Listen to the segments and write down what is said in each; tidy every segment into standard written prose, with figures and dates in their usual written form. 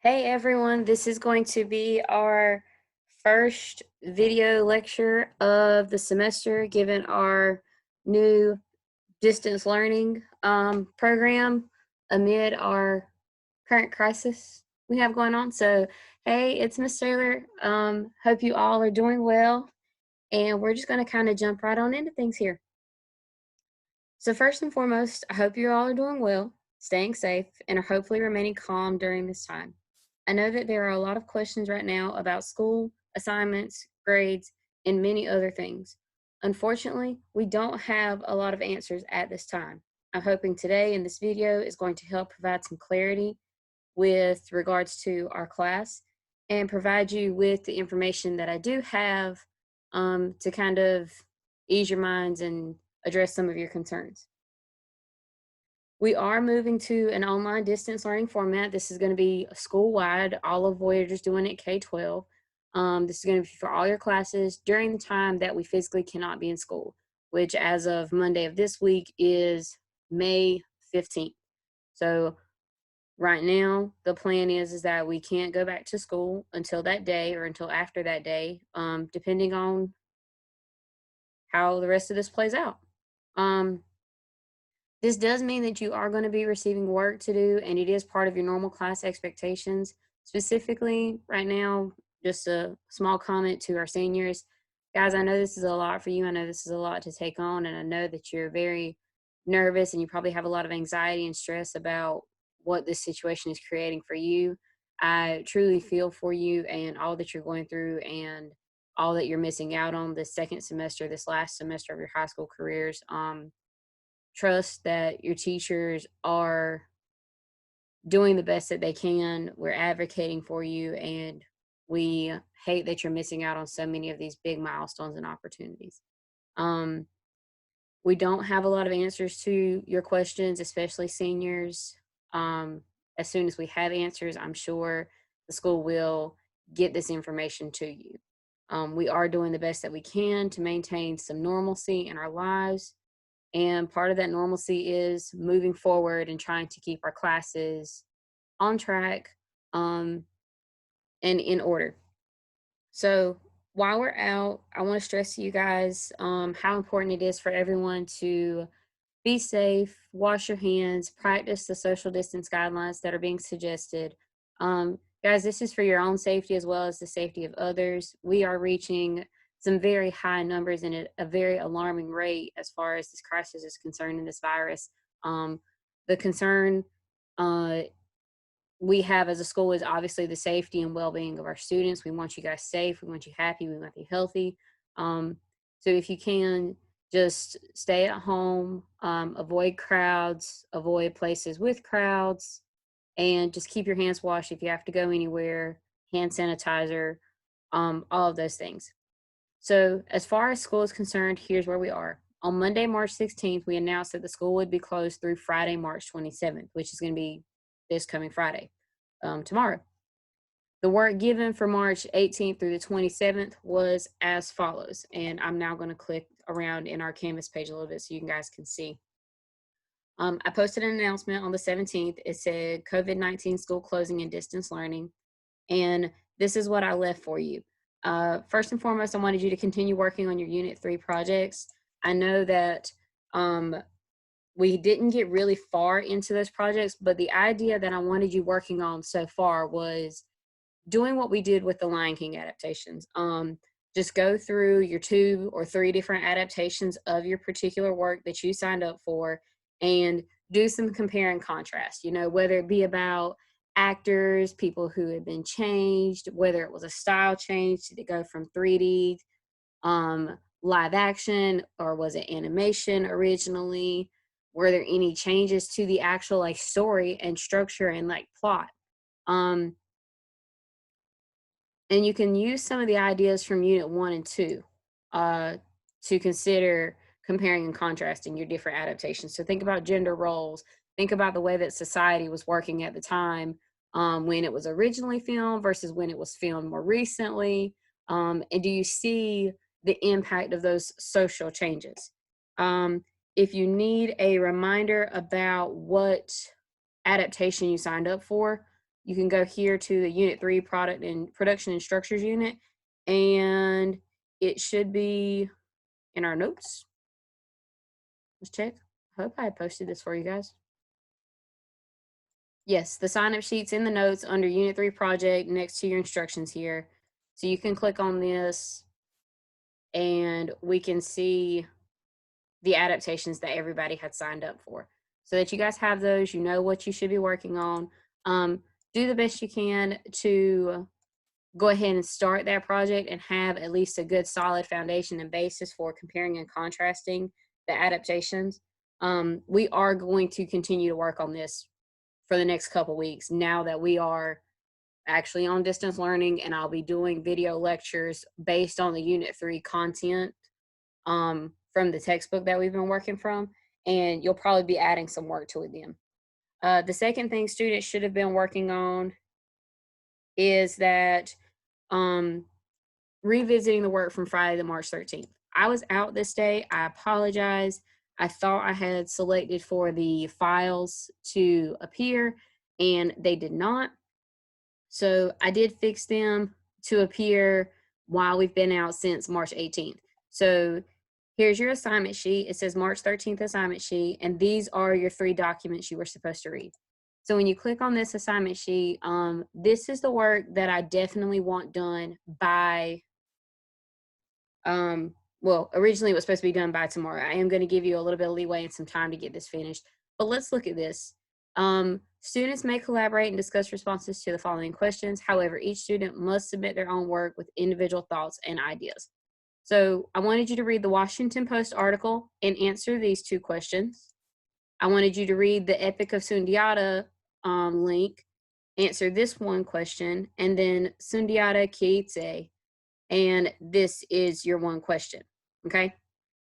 Hey everyone, this is going to be our first video lecture of the semester given our new distance learning program amid our current crisis we have going on. So, hey, it's Miss Taylor. Hope you all are doing well, and we're just going to kind of jump right on into things here. So, first and foremost, I hope you all are doing well, staying safe, and are hopefully remaining calm during this time. I know that there are a lot of questions right now about school, assignments, grades, and many other things. Unfortunately, we don't have a lot of answers at this time. I'm hoping today in this video is going to help provide some clarity with regards to our class and provide you with the information that I do have to kind of ease your minds and address some of your concerns. We are moving to an online distance learning format. This is going to be school-wide. All of Voyager's doing it K-12. This is going to be for all your classes during the time that we physically cannot be in school, which as of Monday of this week is May 15th. So right now, the plan is that we can't go back to school until that day or until after that day, depending on how the rest of this plays out. This does mean that you are going to be receiving work to do, and it is part of your normal class expectations. Specifically, right now, just a small comment to our seniors. Guys, I know this is a lot for you. I know this is a lot to take on, and I know that you're very nervous and you probably have a lot of anxiety and stress about what this situation is creating for you. I truly feel for you and all that you're going through and all that you're missing out on this second semester, this last semester of your high school careers. Trust that your teachers are doing the best that they can. We're advocating for you, and we hate that you're missing out on so many of these big milestones and opportunities. Um, we don't have a lot of answers to your questions, especially seniors. As soon as we have answers, I'm sure the school will get this information to you. We are doing the best that we can to maintain some normalcy in our lives, and part of that normalcy is moving forward and trying to keep our classes on track um, and in order. So while we're out, I want to stress to you guys how important it is for everyone to be safe, wash your hands, practice the social distance guidelines that are being suggested. Guys, this is for your own safety as well as the safety of others. We are reaching some very high numbers and a very alarming rate as far as this crisis is concerned in this virus. The concern uh, we have as a school is obviously the safety and well-being of our students. We want you guys safe. We want you happy. We want you healthy. So if you can, just stay at home, avoid crowds, avoid places with crowds, and just keep your hands washed if you have to go anywhere, hand sanitizer, all of those things. So as far as school is concerned, here's where we are. On Monday, March 16th, we announced that the school would be closed through Friday, March 27th, which is going to be this coming Friday, tomorrow. The work given for March 18th through the 27th was as follows, and I'm now going to click around in our Canvas page a little bit so you guys can see. I posted an announcement on the 17th. It said COVID-19 school closing and distance learning, and this is what I left for you. First and foremost, I wanted you to continue working on your Unit 3 projects. I know that we didn't get really far into those projects, but the idea that I wanted you working on so far was doing what we did with the Lion King adaptations. Just go through your 2 or 3 different adaptations of your particular work that you signed up for and do some compare and contrast, whether it be about actors, people who had been changed, whether it was a style change, did it go from 3D, live action, or was it animation originally? Were there any changes to the actual story and structure and plot? Um, and you can use some of the ideas from Unit 1 and 2 uh, to consider comparing and contrasting your different adaptations. So think about gender roles. Think about the way that society was working at the time when it was originally filmed versus when it was filmed more recently. And do you see the impact of those social changes? If you need a reminder about what adaptation you signed up for, you can go here to the Unit 3 Production and Structures unit, and it should be in our notes. Let's check. I hope I posted this for you guys. Yes, the sign-up sheet's in the notes under Unit 3 project next to your instructions here. So you can click on this and we can see the adaptations that everybody had signed up for. So that you guys have those, you know what you should be working on. Do the best you can to go ahead and start that project and have at least a good solid foundation and basis for comparing and contrasting the adaptations. We are going to continue to work on this for the next couple weeks now that we are actually on distance learning, and I'll be doing video lectures based on the Unit 3 content from the textbook that we've been working from, and you'll probably be adding some work to it then. The second thing students should have been working on is that revisiting the work from Friday the March 13th. I was out this day. I apologize. I thought I had selected for the files to appear, and they did not. So I did fix them to appear while we've been out since March 18th. So here's your assignment sheet. It says March 13th assignment sheet, and these are your 3 documents you were supposed to read. So when you click on this assignment sheet, this is the work that I definitely want done by, well, originally it was supposed to be done by tomorrow. I am going to give you a little bit of leeway and some time to get this finished, but let's look at this. Students may collaborate and discuss responses to the following questions. However, each student must submit their own work with individual thoughts and ideas. So I wanted you to read the Washington Post article and answer these 2 questions. I wanted you to read the Epic of Sundiata link, answer this 1 question, and then Sundiata Keitse, and this is your 1 question, okay?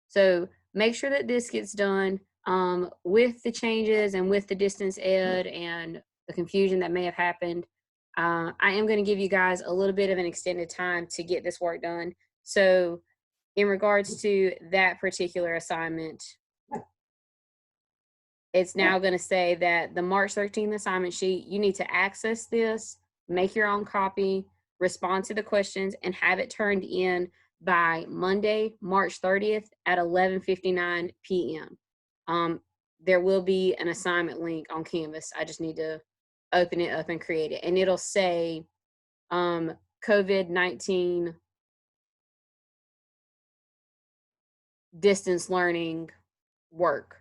So make sure that this gets done with the changes and with the distance ed and the confusion that may have happened. I am going to give you guys a little bit of an extended time to get this work done. So in regards to that particular assignment, it's now going to say that the March 13th assignment sheet, you need to access this, make your own copy, respond to the questions, and have it turned in by Monday, March 30th at 11:59 p.m. There will be an assignment link on Canvas. I just need to open it up and create it. And it'll say COVID-19 distance learning work.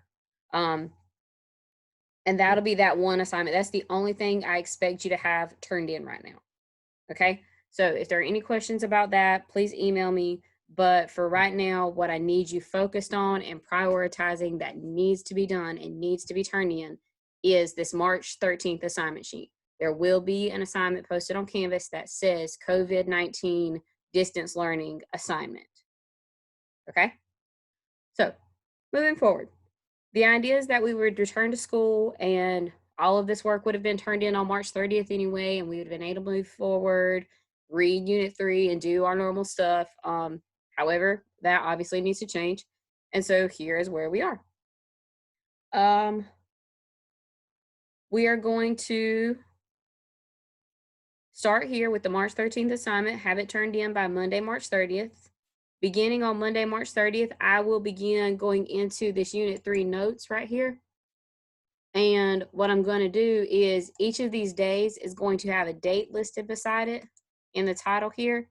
And that'll be that 1 assignment. That's the only thing I expect you to have turned in right now. Okay? So if there are any questions about that, please email me. But for right now, what I need you focused on and prioritizing that needs to be done and needs to be turned in is this March 13th assignment sheet. There will be an assignment posted on Canvas that says COVID-19 distance learning assignment. Okay? So moving forward, the idea is that we would return to school and all of this work would have been turned in on March 30th anyway, and we would have been able to move forward, read Unit 3, and do our normal stuff. However, that obviously needs to change. And so here is where we are. We are going to start here with the March 13th assignment, have it turned in by Monday, March 30th. Beginning on Monday, March 30th, I will begin going into this Unit 3 notes right here. And what I'm going to do is each of these days is going to have a date listed beside it in the title here.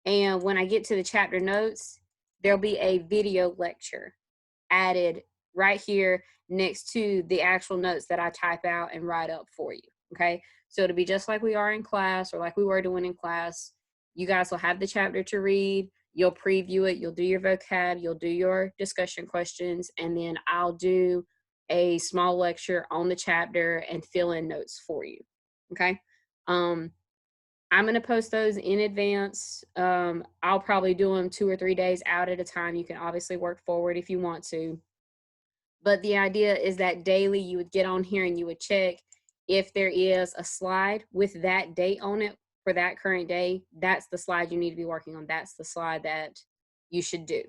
And when I get to the chapter notes, there'll be a video lecture added right here next to the actual notes that I type out and write up for you. Okay. So it'll be just like we are in class or like we were doing in class. You guys will have the chapter to read. You'll preview it. You'll do your vocab. You'll do your discussion questions. And then I'll do a small lecture on the chapter and fill in notes for you. Okay. I'm going to post those in advance. I'll probably do them 2 or 3 days out at a time. You can obviously work forward if you want to. But the idea is that daily you would get on here and you would check if there is a slide with that date on it for that current day. That's the slide you need to be working on. That's the slide that you should do.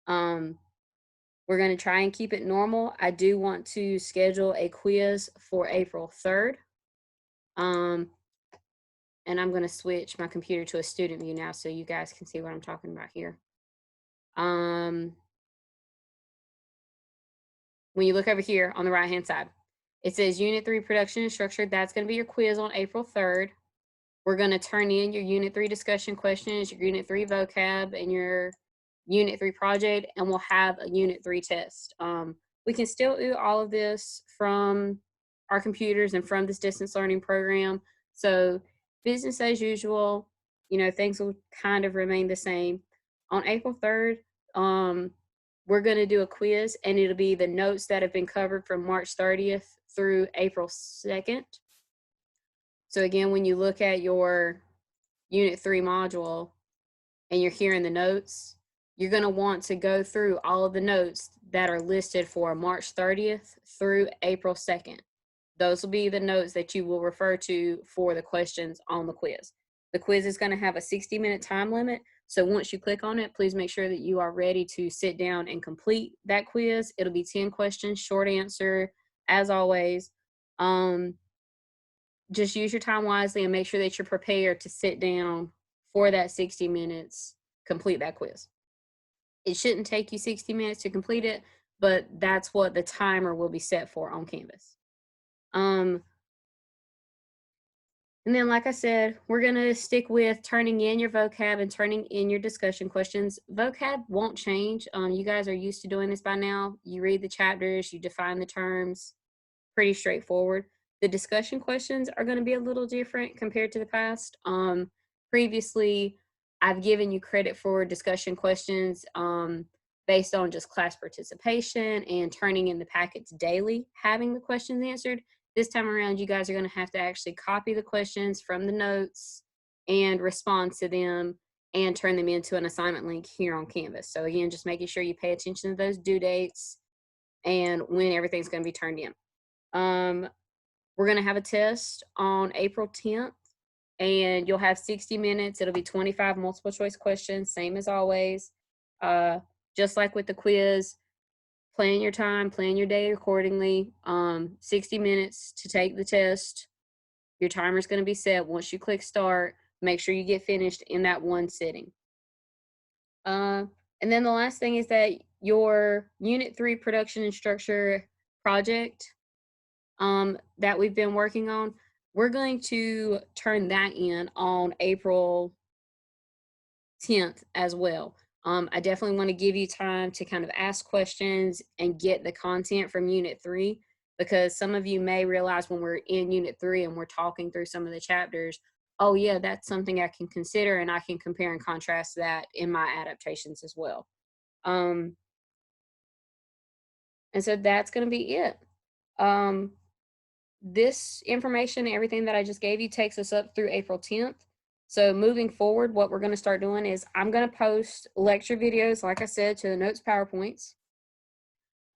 We're going to try and keep it normal. I do want to schedule a quiz for April 3rd. and I'm going to switch my computer to a student view now so you guys can see what I'm talking about here. Um, when you look over here on the right hand side, it says Unit 3 Production and Structure. That's going to be your quiz on April 3rd. We're going to turn in your Unit 3 discussion questions, your Unit 3 vocab, and your Unit 3 project, and we'll have a Unit 3 test. We can still do all of this from our computers and from this distance learning program. So business as usual, things will kind of remain the same. On April 3rd, we're going to do a quiz, and it'll be the notes that have been covered from March 30th through April 2nd. So again, when you look at your Unit 3 module and you're hearing the notes, you're going to want to go through all of the notes that are listed for March 30th through April 2nd. Those will be the notes that you will refer to for the questions on the quiz. The quiz is going to have a 60-minute time limit. So once you click on it, please make sure that you are ready to sit down and complete that quiz. It'll be 10 questions, short answer, as always. Just use your time wisely and make sure that you're prepared to sit down for that 60 minutes, complete that quiz. It shouldn't take you 60 minutes to complete it, but that's what the timer will be set for on Canvas. And then, like I said, we're going to stick with turning in your vocab and turning in your discussion questions. Vocab won't change. You guys are used to doing this by now. You read the chapters, you define the terms, pretty straightforward. The discussion questions are going to be a little different compared to the past. Previously, I've given you credit for discussion questions based on just class participation and turning in the packets daily, having the questions answered. This time around, you guys are going to have to actually copy the questions from the notes and respond to them and turn them into an assignment link here on Canvas. So again, just making sure you pay attention to those due dates and when everything's going to be turned in. We're going to have a test on April 10th, and you'll have 60 minutes. It'll be 25 multiple choice questions, same as always. Just like with the quiz, plan your time, plan your day accordingly. 60 minutes to take the test. Your timer is going to be set. Once you click start, make sure you get finished in that one sitting. And then the last thing is that your Unit 3 Production and Structure project that we've been working on, we're going to turn that in on April 10th as well. I definitely want to give you time to kind of ask questions and get the content from Unit 3, because some of you may realize when we're in Unit 3 and we're talking through some of the chapters, oh yeah, that's something I can consider, and I can compare and contrast that in my adaptations as well. And so that's going to be it. This information, everything that I just gave you, takes us up through April 10th. So moving forward, what we're going to start doing is I'm going to post lecture videos, like I said, to the notes PowerPoints.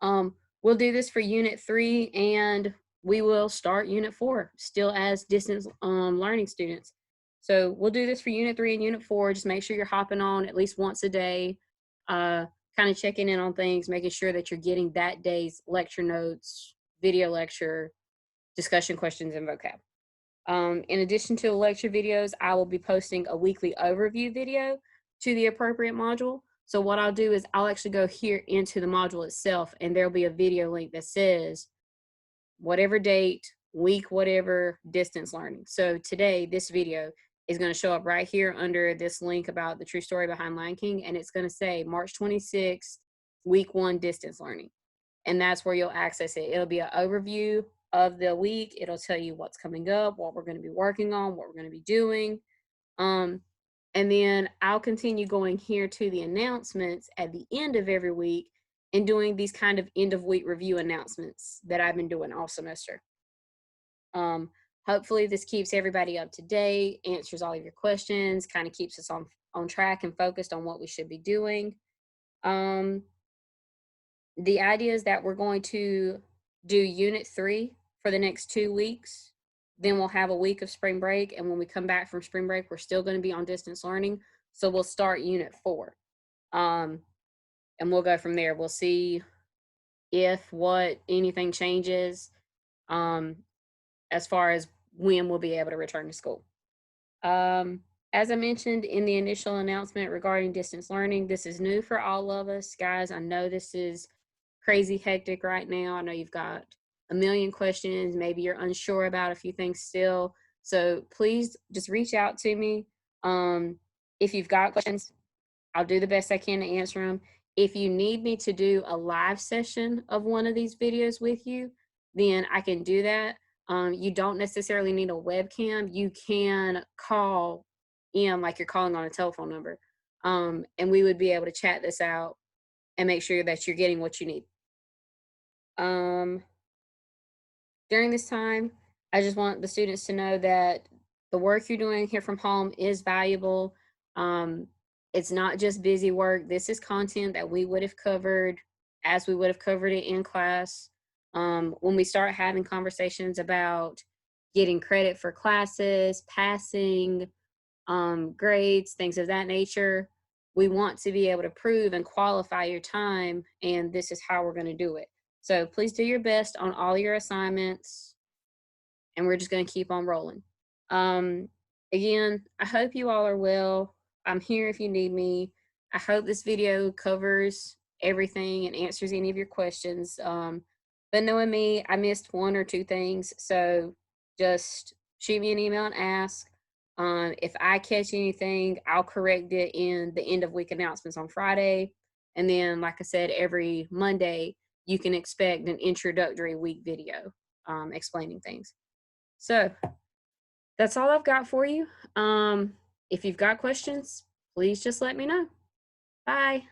We'll do this for Unit 3, and we will start Unit 4 still as distance learning students. So we'll do this for Unit 3 and Unit 4. Just make sure you're hopping on at least once a day, kind of checking in on things, making sure that you're getting that day's lecture notes, video lecture, discussion questions, and vocab. In addition to the lecture videos, I will be posting a weekly overview video to the appropriate module. So what I'll do is I'll actually go here into the module itself, and there'll be a video link that says whatever date, week, whatever, distance learning. So today, this video is going to show up right here under this link about the true story behind Lion King, and it's going to say March 26th, week 1, distance learning. And that's where you'll access it. It'll be an overview of the week. It'll tell you what's coming up, what we're going to be working on, what we're going to be doing. And then I'll continue going here to the announcements at the end of every week and doing these kind of end of week review announcements that I've been doing all semester. Hopefully this keeps everybody up to date, answers all of your questions, kind of keeps us on track and focused on what we should be doing. The idea is that we're going to do Unit 3 for the next 2 weeks. Then we'll have a week of spring break. And when we come back from spring break, we're still going to be on distance learning. So we'll start Unit 4. And we'll go from there. We'll see if anything changes as far as when we'll be able to return to school. As I mentioned in the initial announcement regarding distance learning, this is new for all of us. Guys, I know this is crazy hectic right now. I know you've got a million questions. Maybe you're unsure about a few things still. So please just reach out to me. Um, if you've got questions, I'll do the best I can to answer them. If you need me to do a live session of one of these videos with you, then I can do that. You don't necessarily need a webcam. You can call in like you're calling on a telephone number. And we would be able to chat this out and make sure that you're getting what you need. Um, During this time, I just want the students to know that the work you're doing here from home is valuable. Um, it's not just busy work. This is content that we would have covered as we would have covered it in class. When we start having conversations about getting credit for classes, passing, grades, things of that nature, we want to be able to prove and qualify your time, and this is how we're going to do it. So please do your best on all your assignments, and we're just going to keep on rolling. Um, Again, I hope you all are well. I'm here if you need me. I hope this video covers everything and answers any of your questions. But knowing me, I missed one or two things, so just shoot me an email and ask. If I catch anything, I'll correct it in the end of week announcements on Friday. And then, like I said, every Monday, you can expect an introductory week video explaining things. So that's all I've got for you. If you've got questions, please just let me know. Bye.